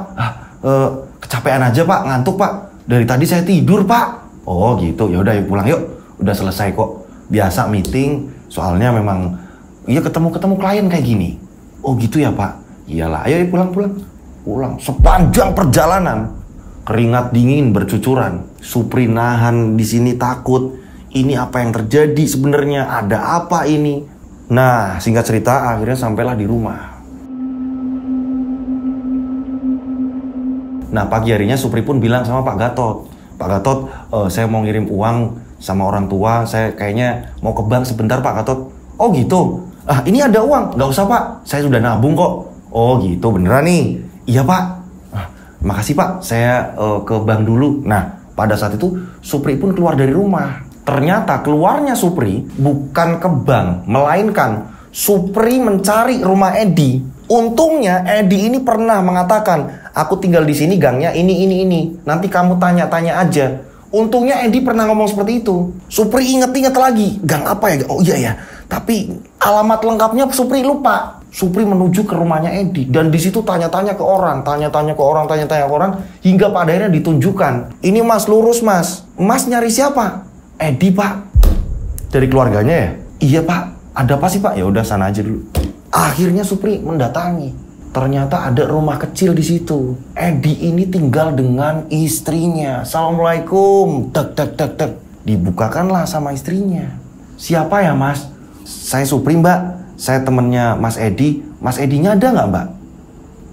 Kecapean aja Pak, ngantuk Pak. Dari tadi saya tidur Pak. Oh gitu, ya udah yuk pulang yuk. Udah selesai kok. Biasa meeting. Soalnya memang iya ketemu klien kayak gini. Oh gitu ya Pak. Iyalah, ayo pulang. Pulang. Sepanjang perjalanan keringat dingin bercucuran. Supri nahan di sini takut. Ini apa yang terjadi sebenarnya? Ada apa ini? Nah, singkat cerita akhirnya sampailah di rumah. Nah, pagi harinya Supri pun bilang sama Pak Gatot. Pak Gatot, saya mau ngirim uang sama orang tua. Saya kayaknya mau ke bank sebentar Pak Gatot. Oh gitu? Ini ada uang. Nggak usah Pak, saya sudah nabung kok. Oh gitu, beneran nih? Iya Pak. Makasih Pak, saya ke bank dulu. Nah, pada saat itu Supri pun keluar dari rumah. Ternyata keluarnya Supri bukan ke bank, melainkan Supri mencari rumah Edi. Untungnya Edi ini pernah mengatakan, aku tinggal di sini gangnya ini. Nanti kamu tanya-tanya aja. Untungnya Edi pernah ngomong seperti itu. Supri inget-inget lagi, gang apa ya? Oh iya ya. Tapi alamat lengkapnya Supri lupa. Supri menuju ke rumahnya Edi dan di situ tanya-tanya ke orang, hingga pada akhirnya ditunjukkan. Ini Mas lurus Mas. Mas nyari siapa? Edi Pak. Dari keluarganya ya? Iya Pak. Ada apa sih Pak? Ya udah sana aja dulu. Akhirnya Supri mendatangi. Ternyata ada rumah kecil di situ. Edi ini tinggal dengan istrinya. Assalamualaikum. Tek. Dibukakanlah sama istrinya. Siapa ya Mas? Saya Supri Mbak. Saya temennya Mas Edi. Mas Edinya ada nggak Mbak?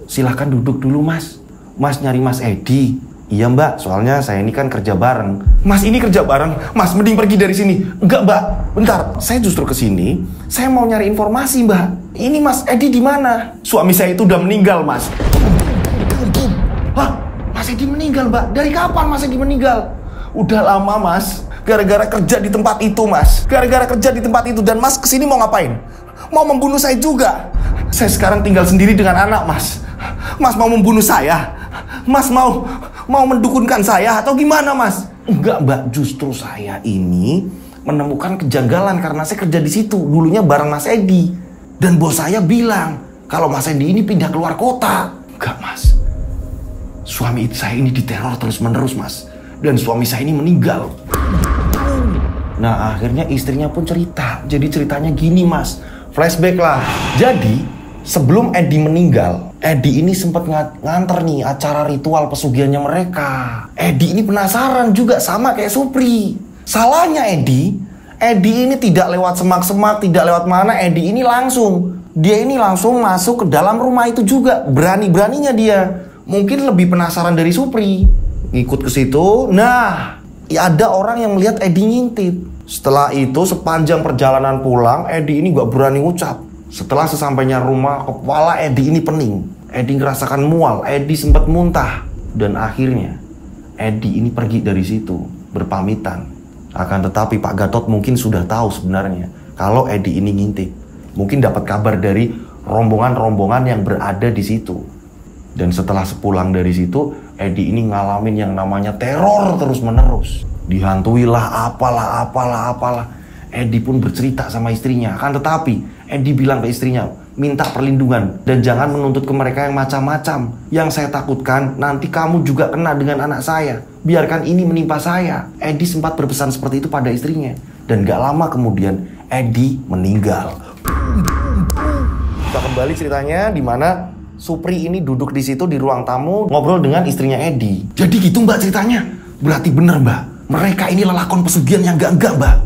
Silahkan duduk dulu Mas. Mas nyari Mas Edi. Iya Mbak, soalnya saya ini kan kerja bareng. Mas ini kerja bareng? Mas mending pergi dari sini. Enggak Mbak, bentar. Saya justru kesini. Saya mau nyari informasi Mbak. Ini Mas Edi di mana? Suami saya itu udah meninggal Mas. Hah? Mas Edi meninggal Mbak? Dari kapan Mas Edi meninggal? Udah lama Mas. Gara-gara kerja di tempat itu Mas. Gara-gara kerja di tempat itu. Dan Mas kesini mau ngapain? Mau membunuh saya juga. Saya sekarang tinggal sendiri dengan anak Mas. Mas mau membunuh saya? Mas mau mendukunkan saya atau gimana Mas? Enggak Mbak, justru saya ini menemukan kejanggalan karena saya kerja di situ dulunya bareng Mas Edi. Dan bos saya bilang kalau Mas Edi ini pindah keluar kota. Enggak Mas. Suami saya ini diteror terus-menerus Mas. Dan suami saya ini meninggal. Nah akhirnya istrinya pun cerita. Jadi ceritanya gini Mas. Flashback lah. Jadi sebelum Edi meninggal, Edi ini sempat nganter nih acara ritual pesugihannya mereka. Edi ini penasaran juga sama kayak Supri. Salahnya Edi ini tidak lewat semak-semak, tidak lewat mana. Edi ini dia ini langsung masuk ke dalam rumah itu juga. Berani-beraninya dia. Mungkin lebih penasaran dari Supri. Ngikut ke situ. Nah, ada orang yang melihat Edi ngintip. Setelah itu sepanjang perjalanan pulang, Edi ini gak berani ngucap. Setelah sesampainya rumah, kepala Edi ini pening. Edi ngerasakan mual, Edi sempat muntah. Dan akhirnya Edi ini pergi dari situ, berpamitan. Akan tetapi Pak Gatot mungkin sudah tahu sebenarnya kalau Edi ini ngintip. Mungkin dapat kabar dari rombongan-rombongan yang berada di situ. Dan setelah sepulang dari situ, Edi ini ngalamin yang namanya teror terus-menerus. Dihantuilah apalah. Edi pun bercerita sama istrinya. Akan tetapi Edi bilang ke istrinya, minta perlindungan dan jangan menuntut ke mereka yang macam-macam. Yang saya takutkan nanti kamu juga kena dengan anak saya. Biarkan ini menimpa saya. Edi sempat berpesan seperti itu pada istrinya. Dan gak lama kemudian Edi meninggal. Kita kembali ceritanya di mana Supri ini duduk di situ di ruang tamu ngobrol dengan istrinya Edi. Jadi gitu Mbak ceritanya. Berarti bener Mbak. Mereka ini lelakon pesugihan yang enggak Mbak.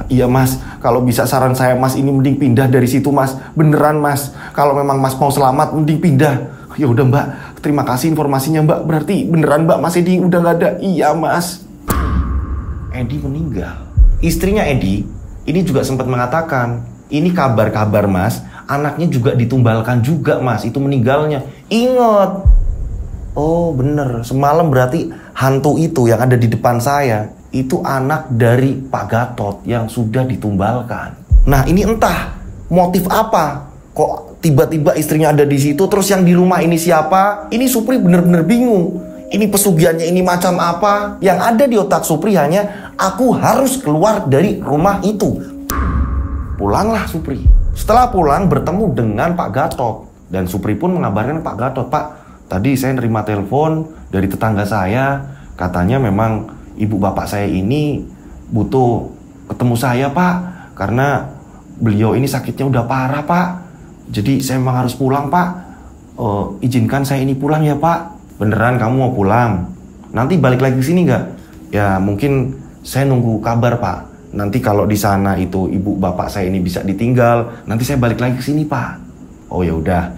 Iya Mas, kalau bisa saran saya Mas ini mending pindah dari situ Mas. Beneran Mas, kalau memang Mas mau selamat mending pindah. Ya udah Mbak, terima kasih informasinya Mbak. Berarti beneran Mbak, Mas Edi udah gak ada. Iya Mas. Edi meninggal. Istrinya Edi ini juga sempat mengatakan, ini kabar-kabar Mas, anaknya juga ditumbalkan juga Mas, itu meninggalnya. Ingat, Oh bener, semalam berarti hantu itu yang ada di depan saya itu anak dari Pak Gatot yang sudah ditumbalkan. Nah ini entah motif apa, kok tiba-tiba istrinya ada di situ, terus yang di rumah ini siapa? Ini Supri bener-bener bingung. Ini pesugihannya ini macam apa? Yang ada di otak Supri hanya aku harus keluar dari rumah itu. Pulanglah Supri. Setelah pulang bertemu dengan Pak Gatot dan Supri pun mengabarkan Pak Gatot, Pak, tadi saya nerima telepon dari tetangga saya, katanya memang ibu bapak saya ini butuh ketemu saya Pak, karena beliau ini sakitnya udah parah Pak. Jadi saya memang harus pulang Pak. Izinkan saya ini pulang ya Pak. Beneran kamu mau pulang? Nanti balik lagi ke sini nggak? Ya mungkin saya nunggu kabar Pak. Nanti kalau di sana itu ibu bapak saya ini bisa ditinggal, nanti saya balik lagi ke sini Pak. Oh ya udah.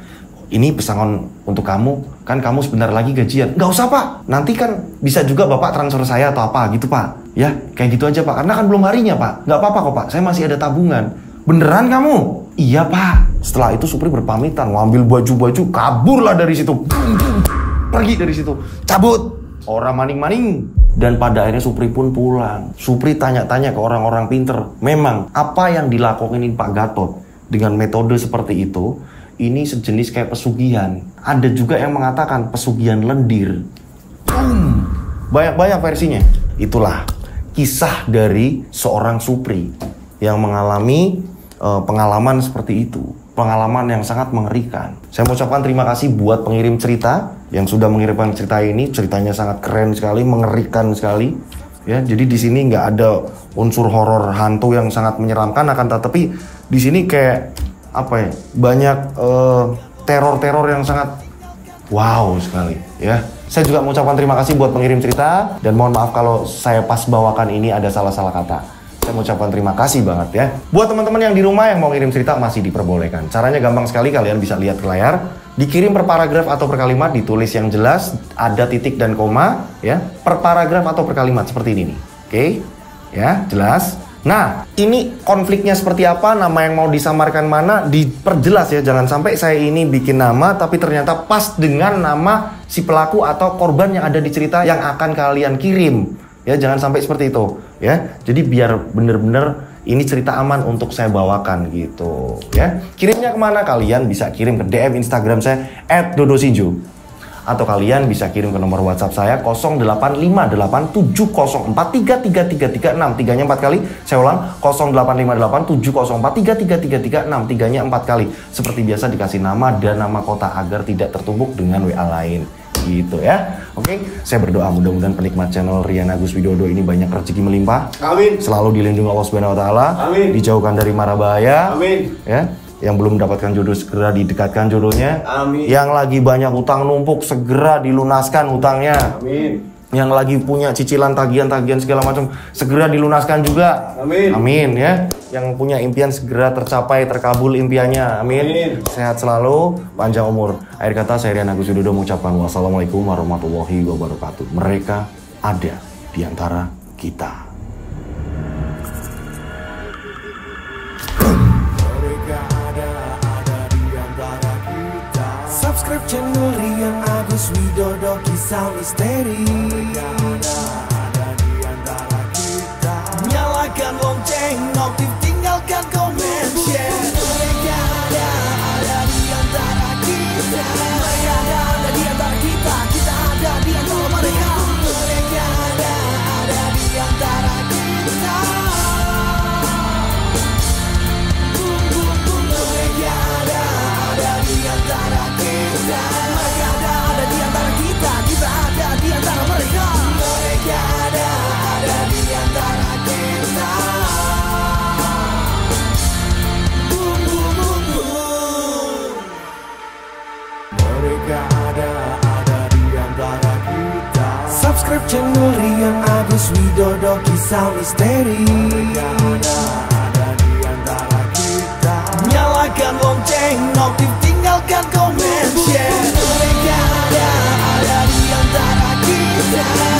Ini pesangon untuk kamu, kan kamu sebentar lagi gajian. Nggak usah Pak, nanti kan bisa juga Bapak transfer saya atau apa gitu Pak. Ya, kayak gitu aja Pak, karena kan belum harinya Pak. Nggak apa-apa kok Pak, saya masih ada tabungan. Beneran kamu? Iya Pak. Setelah itu Supri berpamitan, ngambil baju-baju, kaburlah dari situ. Pergi dari situ, cabut. Orang maning-maning. Dan pada akhirnya Supri pun pulang. Supri tanya-tanya ke orang-orang pinter. Memang, apa yang dilakukan Pak Gatot dengan metode seperti itu, ini sejenis kayak pesugihan. Ada juga yang mengatakan pesugihan lendir. Banyak-banyak versinya. Itulah kisah dari seorang Supri yang mengalami pengalaman seperti itu. Pengalaman yang sangat mengerikan. Saya mau ucapkan terima kasih buat pengirim cerita yang sudah mengirimkan cerita ini. Ceritanya sangat keren sekali, mengerikan sekali. Ya, jadi di sini nggak ada unsur horor hantu yang sangat menyeramkan, akan tetapi di sini kayak apa ya, banyak teror-teror yang sangat wow sekali ya. Saya juga mengucapkan terima kasih buat pengirim cerita dan mohon maaf kalau saya pas bawakan ini ada salah-salah kata. Saya mengucapkan terima kasih banget ya. Buat teman-teman yang di rumah yang mau ngirim cerita masih diperbolehkan. Caranya gampang sekali, kalian bisa lihat ke layar. Dikirim per paragraf atau per kalimat, ditulis yang jelas, ada titik dan koma ya. Per paragraf atau per kalimat seperti ini nih. Oke? Ya, jelas. Nah, ini konfliknya seperti apa, nama yang mau disamarkan mana, diperjelas ya. Jangan sampai saya ini bikin nama, tapi ternyata pas dengan nama si pelaku atau korban yang ada di cerita yang akan kalian kirim. Ya, jangan sampai seperti itu. Ya, jadi biar bener-bener ini cerita aman untuk saya bawakan gitu. Ya, kirimnya kemana? Kalian bisa kirim ke DM Instagram saya @dodosinju. Atau kalian bisa kirim ke nomor WhatsApp saya 085870433336. Tiganya 4 kali. Saya ulang 085870433336. Tiganya 4 kali. Seperti biasa dikasih nama dan nama kota agar tidak tertumpuk dengan WA lain. Gitu ya. Oke, saya berdoa mudah-mudahan penikmat channel Rian Agus Widodo ini banyak rezeki melimpah. Amin. Selalu dilindungi Allah Subhanahu wa taala. Amin. Dijauhkan dari mara bahaya. Amin. Ya. Yang belum mendapatkan jodoh segera didekatkan jodohnya. Amin. Yang lagi banyak utang numpuk segera dilunaskan utangnya. Amin. Yang lagi punya cicilan tagihan-tagihan segala macam segera dilunaskan juga. Amin. Amin ya. Yang punya impian segera tercapai, terkabul impiannya. Amin. Amin. Sehat selalu, panjang umur. Akhir kata saya Rian Agus Widodo mengucapkan wassalamualaikum warahmatullahi wabarakatuh. Mereka ada di antara kita. Subscribe channel Rian Agus Widodo, kisah misteri. Ada di antara kita. Nyalakan lonceng, notif, tinggalkan komen, share. Mereka ada di antara kita. Mereka ada di antara kita. Kita ada di antara mereka. Mereka ada di antara kita. Mereka ada di antara kita. Mereka ada di antara kita. Kita ada di antara mereka. Mereka ada di antara kita. Boom, boom, boom, boom. Mereka ada di antara kita. Subscribe channel Rian Agus Widodo, kisah misteri. Mereka ada di antara kita. Nyalakan lonceng, notif, tinggalkan komen, share. Mereka ada di antara kita.